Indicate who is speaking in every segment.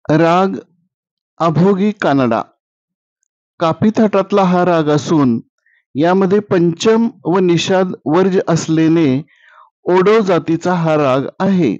Speaker 1: राग अभोगी कानडा कापी थाटातला हा राग असून यामध्ये पंचम व निषाद वर्ज असल्याने ओडो जातीचा हा राग आहे.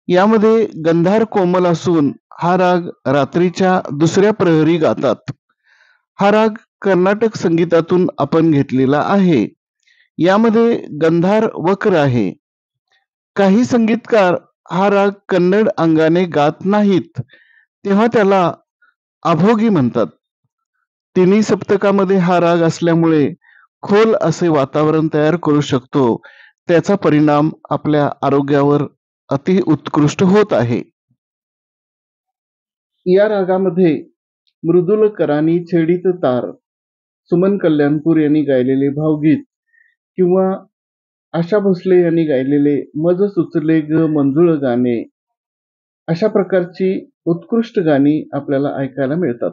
Speaker 1: यामध्ये गंधार कोमल असून हा राग रात्रीच्या दुसऱ्या प्रहरी गातात. हा राग कर्नाटक संगीतातून आपण घेतलेला आहे. यामध्ये गंधार वक्र आहे. काही संगीतकार हा राग कन्नड अंगाने गात नाहीत, तेव्हा त्याला अभोगी म्हणतात. तिन्ही सप्तकामध्ये हा राग असल्यामुळे खोल असे वातावरण तयार करू शकतो. त्याचा परिणाम आपल्या आरोग्यावर अति उत्कृष्ट होत आहे. या रागामध्ये मृदुल करानी छेडित तार, सुमन कल्याणपूर यांनी गायलेले भावगीत किंवा आशा भोसले यांनी गायलेले मज सुचले ग मंजुळ गाणे, अशा प्रकारची उत्कृष्ट गाणी आपल्याला ऐकायला मिळतात.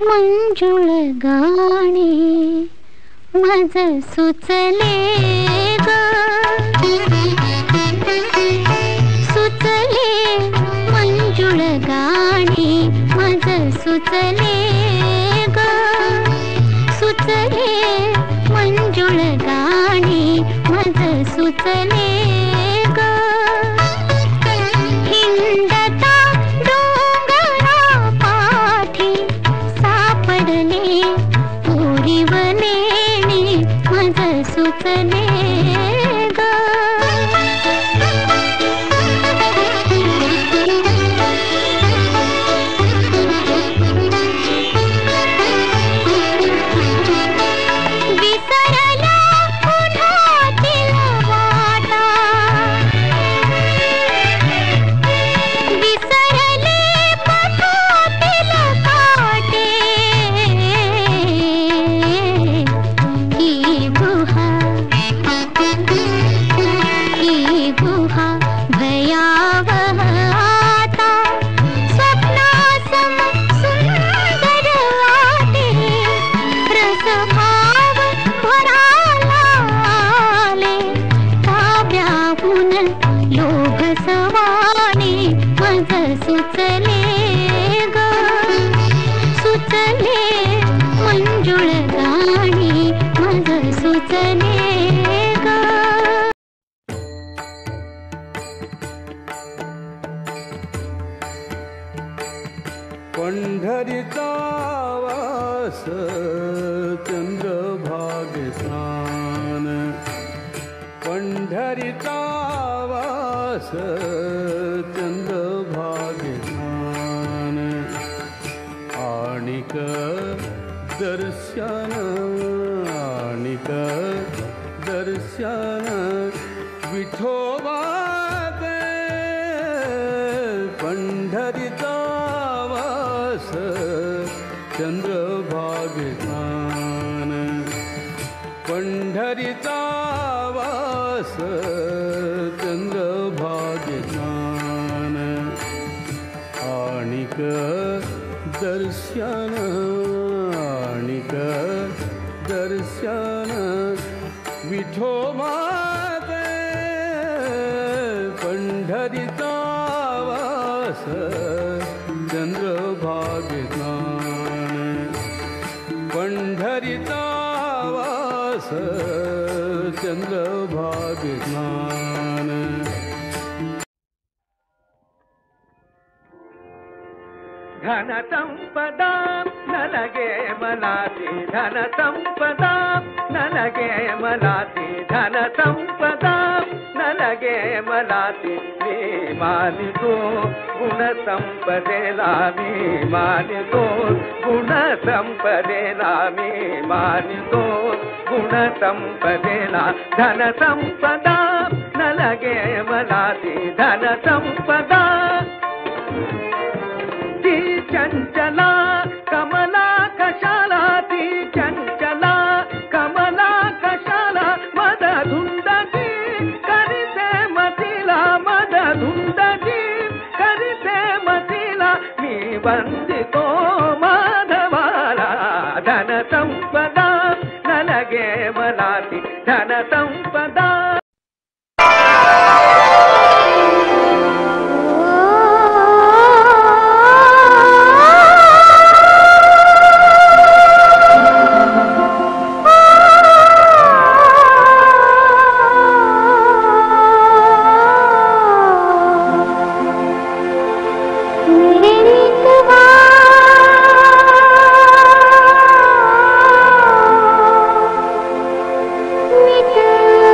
Speaker 2: मंजुळ गाणे मज सुचले ग, सुचले मंजुळ गाणे मज सुचले ग, सुचले मंजुळ गाणे मज सुचले ग. हिंडता डोंगरा पाठी सापडले ओरीवले मज सुचले ग. विसरला उन्हातील वाटा, विसरले पथातील काटे, ही गुहा भयावह आता स्वप्नासम सुंदर वाटे. रसभाव भराला आले ताब्याहून लोभ सवाने मज सुचले ग, सुचले मंजुळ गाणी मज सुचले ग.
Speaker 3: पंढरीचा वास चंद्रभागे स्नान, पंढरीचा वास चंद्र दर्शन आणिक दर्शन विठोबाचे पंढरीचा वास चंद्रभागे स्नान पंढरीचा वास चंद्रभागे स्नान आणिक दर्शन आणिक दर्शन विठोबाचे पंढरीचा वास चंद्रभागे स्नान पंढरीचा वास चंद्रभागे स्नान
Speaker 4: धन संपदा ನನಗೆ ಮಲಾತಿ ಧನ ಸಂಪದಾ ನನಗೆ ಮಲಾತಿ ಧನ ಸಂಪದಾ ನನಗೆ ಮಲಾತಿ ನೀ ಮಾನಿತೋ ಗುಣ ಸಂಪದೆಲಾ ನೀ ಮಾನಿತೋ ಗುಣ ಸಂಪದೆಲಾ ನೀ ಮಾನಿತೋ ಗುಣ ಸಂಪದೆಲಾ ಧನ ಸಂಪದಾ ನನಗೆ ಮಲಾತಿ ಧನ ಸಂಪದಾ ती चंचला कमला कशाला ती चंचला कमला कशाला मद धुंदगी करीते मतीला मद धुंदगी करीते मतीला मी वंदितो माधवाला धन संपदा ನನಗೆ ಮಲಾತಿ ಧನ ಸಂಪದಾ
Speaker 2: विठ्ठल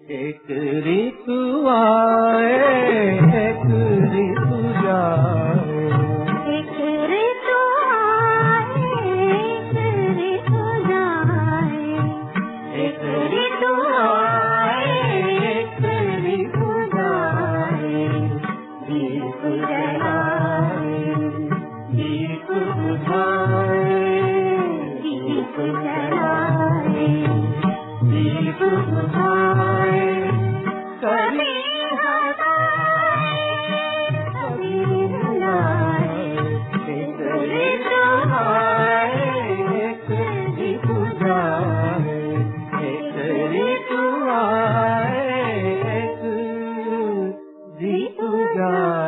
Speaker 4: एक ऋतु आए एक ऋतु जाए,
Speaker 2: एक ऋतु आए एक ऋतु जाए,
Speaker 4: एक ऋतु आए एक ऋतु जाए। दीप जलाए दीप बुझाए,
Speaker 2: दीप जलाए
Speaker 4: दीप बुझाए।
Speaker 2: कभी हवाए कभी रुलाए,
Speaker 4: एक ऋतु आए एक ऋतु जाए, एक ऋतु आए एक ऋतु जाए।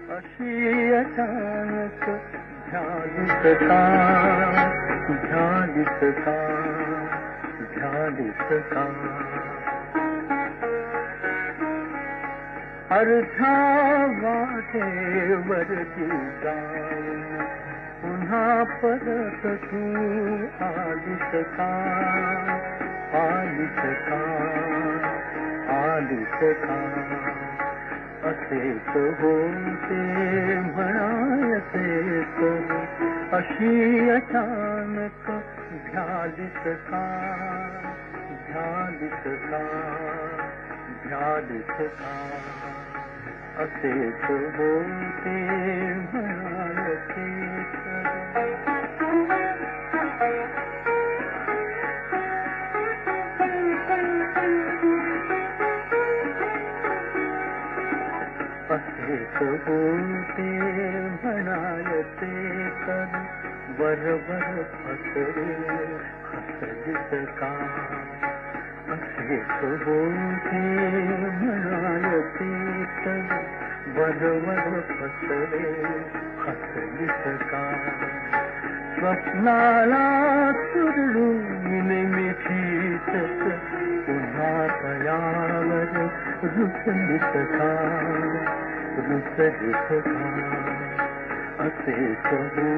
Speaker 4: अशी अचानक झालीच का झालीच का झालीच का, अर्धा वाटेवरती जाऊन पुन्हा परत तू आलीस का आलीस का आलीस का। असेच होते म्हणायचेच अशी अचानक झालीस का झालीस का झालीस का। असेच होते म्हणायचेच। असेच होते म्हणायचे तर बरोबर फसले हसलीस का। असेच होते म्हणायचे तर बरोबर फसले हसलीस का। स्वप्नाला सुरळून मिठीच पुन्हा तयावर रुसलीस का रुसलीस का। असेच होते